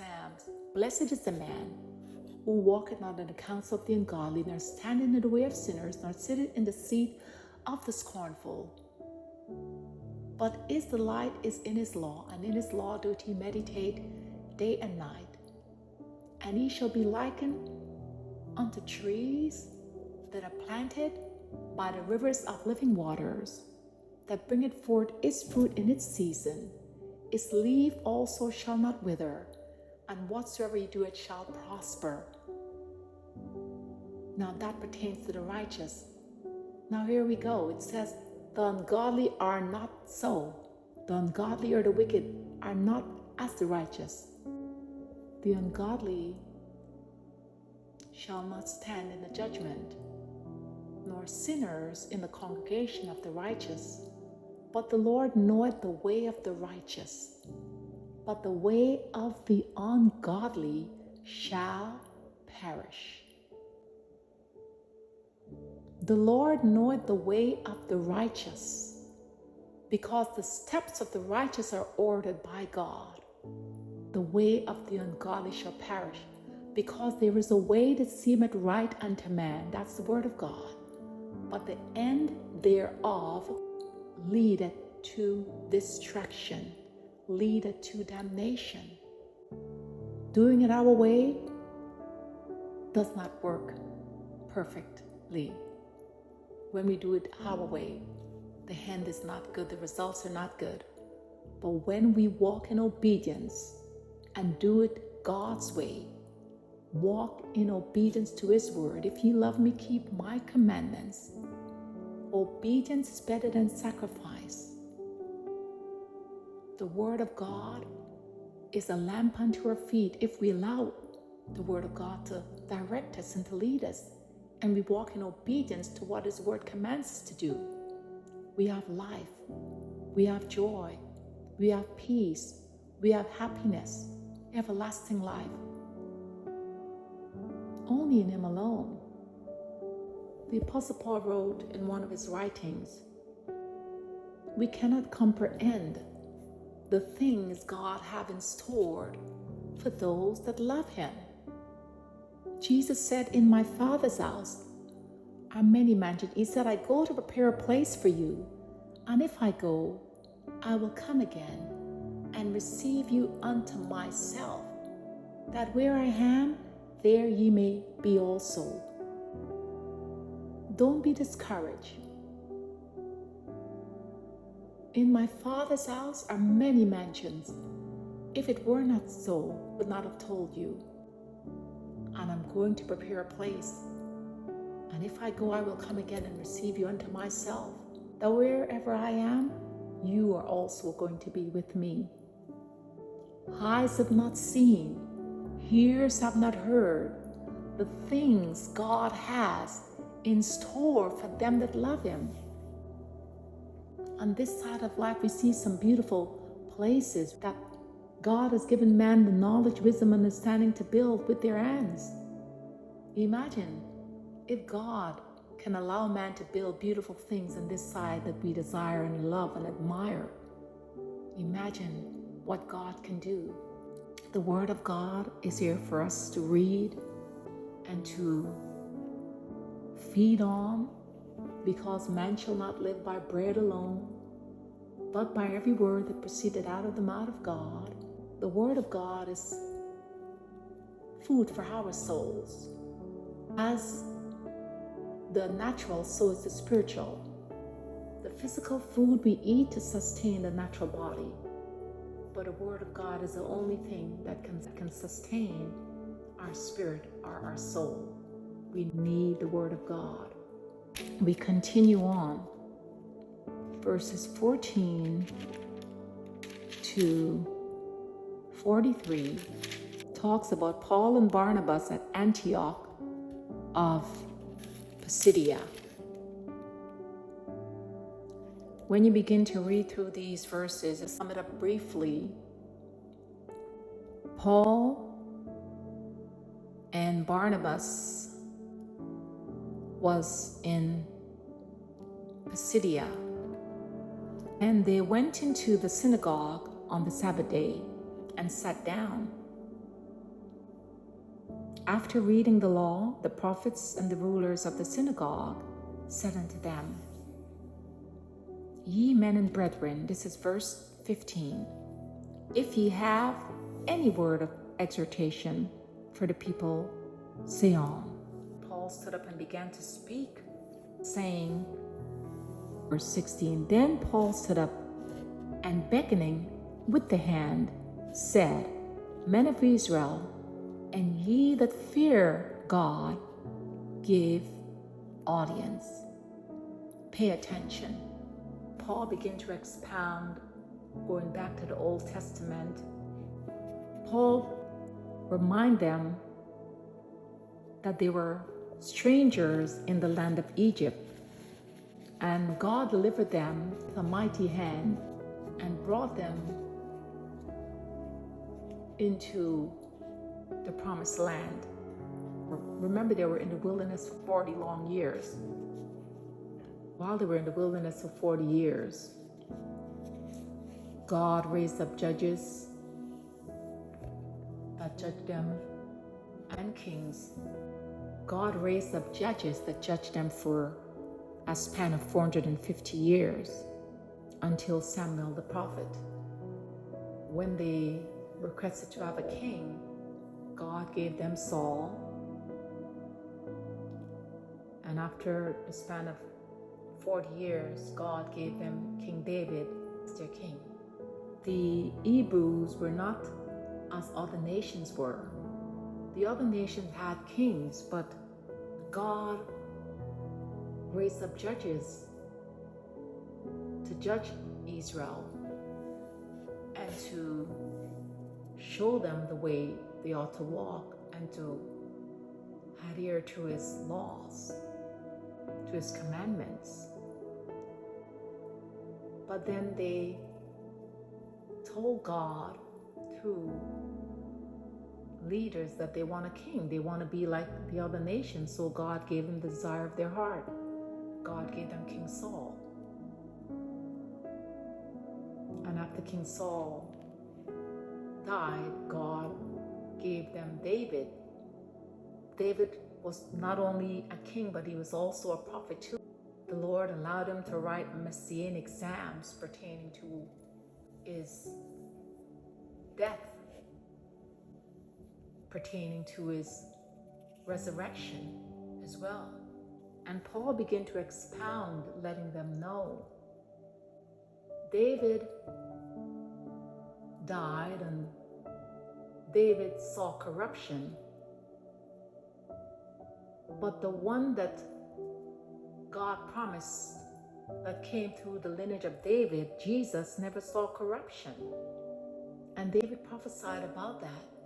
Psalms, blessed is the man who walketh not in the counsel of the ungodly, nor standeth in the way of sinners, nor sitteth in the seat of the scornful. But his delight is in his law, and in his law doth he meditate day and night. And he shall be likened unto trees that are planted by the rivers of living waters, that bringeth forth its fruit in its season. Its leaf also shall not wither, and whatsoever he doeth shall prosper. Now that pertains to the righteous. Now here we go. It says, the ungodly are not so. The ungodly or the wicked are not as the righteous. The ungodly shall not stand in the judgment, nor sinners in the congregation of the righteous. But the Lord knoweth the way of the righteous, but the way of the ungodly shall perish. The Lord knoweth the way of the righteous, because the steps of the righteous are ordered by God. The way of the ungodly shall perish, because there is a way that seemeth right unto man. That's the word of God. But the end thereof leadeth to destruction, leadeth to damnation. Doing it our way does not work perfectly. When we do it our way, the end is not good, the results are not good. But when we walk in obedience and do it God's way, walk in obedience to his word. If ye love me, keep my commandments. Obedience is better than sacrifice. The word of God is a lamp unto our feet. If we allow the word of God to direct us and to lead us, and we walk in obedience to what his word commands us to do, we have life, we have joy, we have peace, we have happiness, everlasting life. Only in him alone. The Apostle Paul wrote in one of his writings, we cannot comprehend the things God have in store for those that love him. Jesus said, in my Father's house are many mansions. He said, I go to prepare a place for you. And if I go, I will come again and receive you unto myself, that where I am, there ye may be also. Don't be discouraged. In my Father's house are many mansions. If it were not so, I would not have told you. And I'm going to prepare a place. And if I go, I will come again and receive you unto myself, that wherever I am, you are also going to be with me. Eyes have not seen, ears have not heard the things God has in store for them that love him. On this side of life, we see some beautiful places that God has given man the knowledge, wisdom, and understanding to build with their hands. Imagine if God can allow man to build beautiful things on this side that we desire and love and admire. Imagine what God can do. The Word of God is here for us to read and to feed on, because man shall not live by bread alone, but by every word that proceeded out of the mouth of God. The Word of God is food for our souls. As the natural, so is the spiritual. The physical food we eat to sustain the natural body, but the Word of God is the only thing that can sustain our spirit or our soul. We need the Word of God. We continue on. Verses 14 to 43 talks about Paul and Barnabas at Antioch of Pisidia. When you begin to read through these verses, to sum it up briefly, Paul and Barnabas was in Pisidia, and they went into the synagogue on the Sabbath day and sat down. After reading the law, the prophets and the rulers of the synagogue said unto them, Ye men and brethren, this is verse 15, if ye have any word of exhortation for the people, say on. Paul stood up and began to speak, saying, verse 16, Then Paul stood up and beckoning with the hand said, Men of Israel, and ye that fear God, give audience. Pay attention. Paul began to expound, going back to the Old Testament. Paul reminded them that they were strangers in the land of Egypt, and God delivered them with a mighty hand and brought them into the promised land. Remember, they were in the wilderness for 40 long years. While they were in the wilderness for 40 years, God raised up judges that judged them, and kings. God raised up judges that judged them for a span of 450 years until Samuel the prophet. When they requested to have a king, God gave them Saul, and after a span of 40 years, God gave them King David as their king. The Hebrews were not as other nations were. The other nations had kings, but God raised up judges to judge Israel and to show them the way they ought to walk and to adhere to his laws, to his commandments. But then they told God through leaders that they want a king. They want to be like the other nations. So God gave them the desire of their heart. God gave them King Saul. And after King Saul died, God gave them David. David was not only a king, but he was also a prophet too. The Lord allowed him to write messianic psalms pertaining to his death, pertaining to his resurrection as well. And Paul began to expound, letting them know David died and David saw corruption, but the one that God promised that came through the lineage of David, Jesus, never saw corruption. And David prophesied about that.